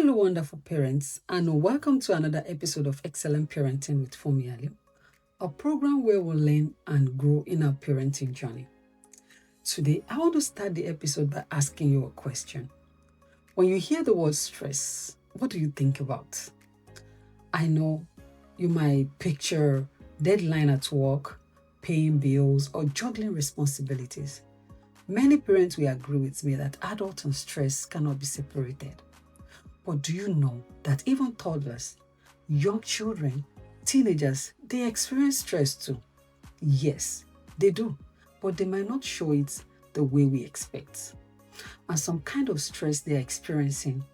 Hello, wonderful parents, and welcome to another episode of Excellent Parenting with Funmi Alli, a program where we'll learn and grow in our parenting journey. Today, I want to start the episode by asking you a question. When you hear the word stress, what do you think about? I know you might picture deadline at work, paying bills, or juggling responsibilities. Many parents will agree with me that adult and stress cannot be separated. But do you know that even toddlers, young children, teenagers, they experience stress too? Yes, they do, but they might not show it the way we expect. And some kind of stress they are experiencing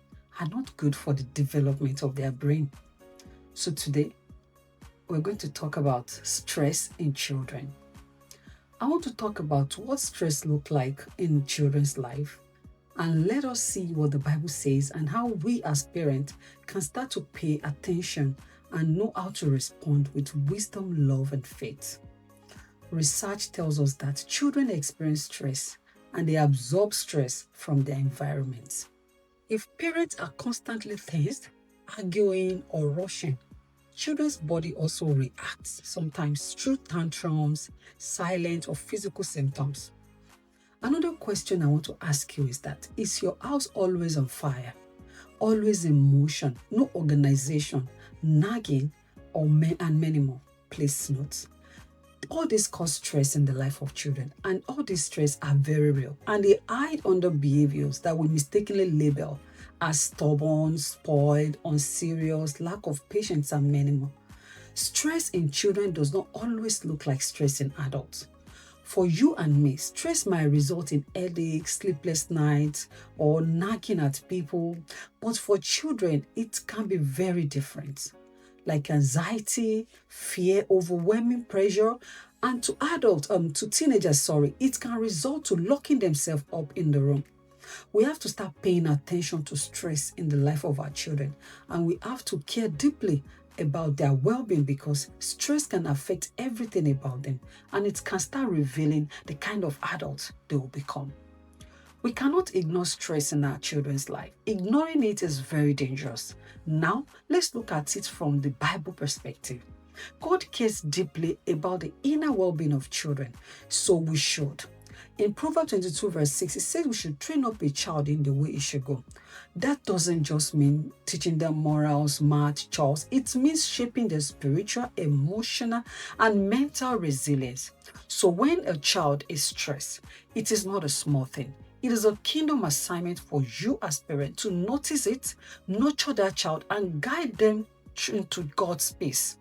are not good for the development of their brain. So today, we're going to talk about stress in children. I want to talk about what stress looks like in children's life, and let us see what the Bible says and how we as parents can start to pay attention and know how to respond with wisdom, love, and faith. Research tells us that children experience stress and they absorb stress from their environments. If parents are constantly tensed, arguing, or rushing, children's body also reacts, sometimes through tantrums, silent, or physical symptoms. Another question I want to ask you is that, is your house always on fire? Always in motion, no organization, nagging, and many more? Please note. All this cause stress in the life of children, and all these stress are very real, and they hide under behaviors that we mistakenly label as stubborn, spoiled, unserious, lack of patience, and many more. Stress in children does not always look like stress in adults. For you and me, stress might result in headaches, sleepless nights, or nagging at people. But for children, it can be very different. Like anxiety, fear, overwhelming pressure, and to teenagers, it can result to locking themselves up in the room. We have to start paying attention to stress in the life of our children, and we have to care deeply about their well-being, because stress can affect everything about them, and it can start revealing the kind of adults they will become. We cannot ignore stress in our children's life. Ignoring it is very dangerous. Now, let's look at it from the Bible perspective. God cares deeply about the inner well-being of children, so we should. In Proverbs 22 verse 6, it says we should train up a child in the way it should go. That doesn't just mean teaching them morals, math, chores. It means shaping their spiritual, emotional, and mental resilience. So when a child is stressed, it is not a small thing. It is a kingdom assignment for you as parents to notice it, nurture that child, and guide them into God's peace.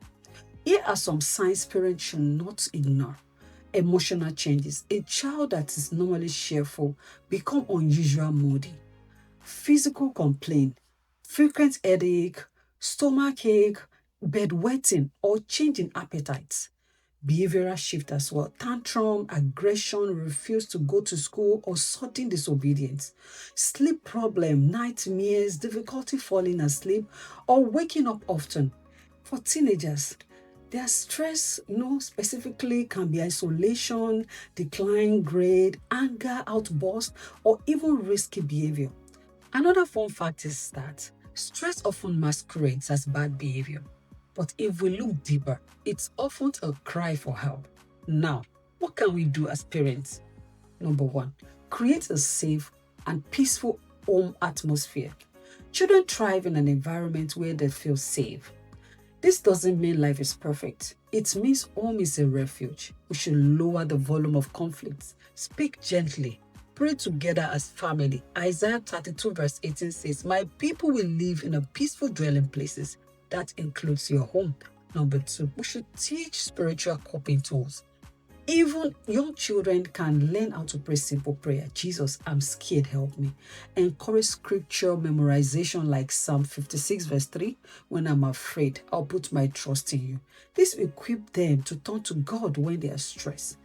Here are some signs parents should not ignore. Emotional changes. A child that is normally cheerful become unusual moody. Physical complaint, frequent headache, stomach ache, bedwetting, or change in appetites. Behavioral shift as well. Tantrum, aggression, refuse to go to school, or sudden disobedience. Sleep problem, nightmares, difficulty falling asleep, or waking up often. For teenagers, their stress, specifically can be isolation, decline grade, anger outburst, or even risky behavior. Another fun fact is that stress often masquerades as bad behavior. But if we look deeper, it's often a cry for help. Now, what can we do as parents? Number one, create a safe and peaceful home atmosphere. Children thrive in an environment where they feel safe. This doesn't mean life is perfect. It means home is a refuge. We should lower the volume of conflicts, speak gently, pray together as family. Isaiah 32 verse 18 says, "My people will live in a peaceful dwelling places." That includes your home. Number two, we should teach spiritual coping tools. Even young children can learn how to pray simple prayer. Jesus, I'm scared, help me. Encourage scripture memorization like Psalm 56 verse 3. When I'm afraid, I'll put my trust in you. This will equip them to turn to God when they are stressed.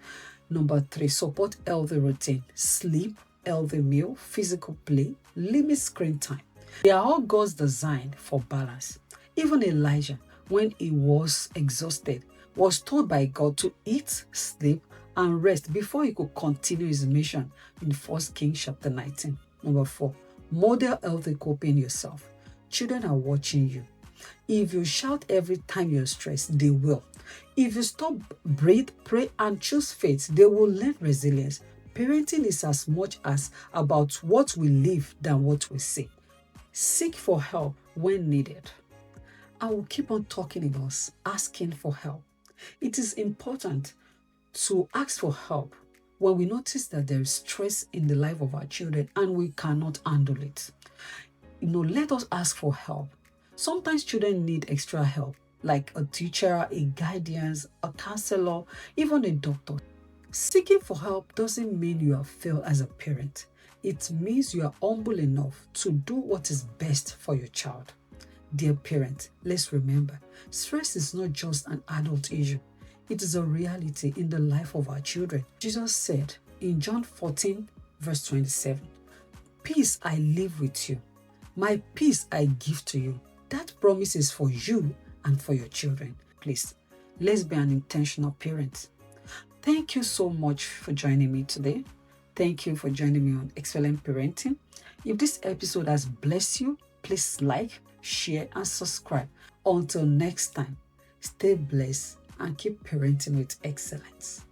Number three, support healthy routine. Sleep, healthy meal, physical play, limit screen time. They are all God's design for balance. Even Elijah, when he was exhausted, was told by God to eat, sleep, and rest before he could continue his mission in 1 Kings chapter 19. Number four, model healthy coping yourself. Children are watching you. If you shout every time you're stressed, they will. If you stop, breathe, pray, and choose faith, they will learn resilience. Parenting is as much as about what we live than what we say. Seek for help when needed. I will keep on talking about asking for help. It is important to ask for help when we notice that there is stress in the life of our children and we cannot handle it. Let us ask for help. Sometimes children need extra help, like a teacher, a guardian, a counselor, even a doctor. Seeking for help doesn't mean you have failed as a parent. It means you are humble enough to do what is best for your child. Dear parent, let's remember, stress is not just an adult issue. It is a reality in the life of our children. Jesus said in John 14, verse 27, "Peace I leave with you. My peace I give to you." That promise is for you and for your children. Please, let's be an intentional parent. Thank you so much for joining me today. Thank you for joining me on Excellent Parenting. If this episode has blessed you, please like, share, and subscribe. Until next time, stay blessed and keep parenting with excellence.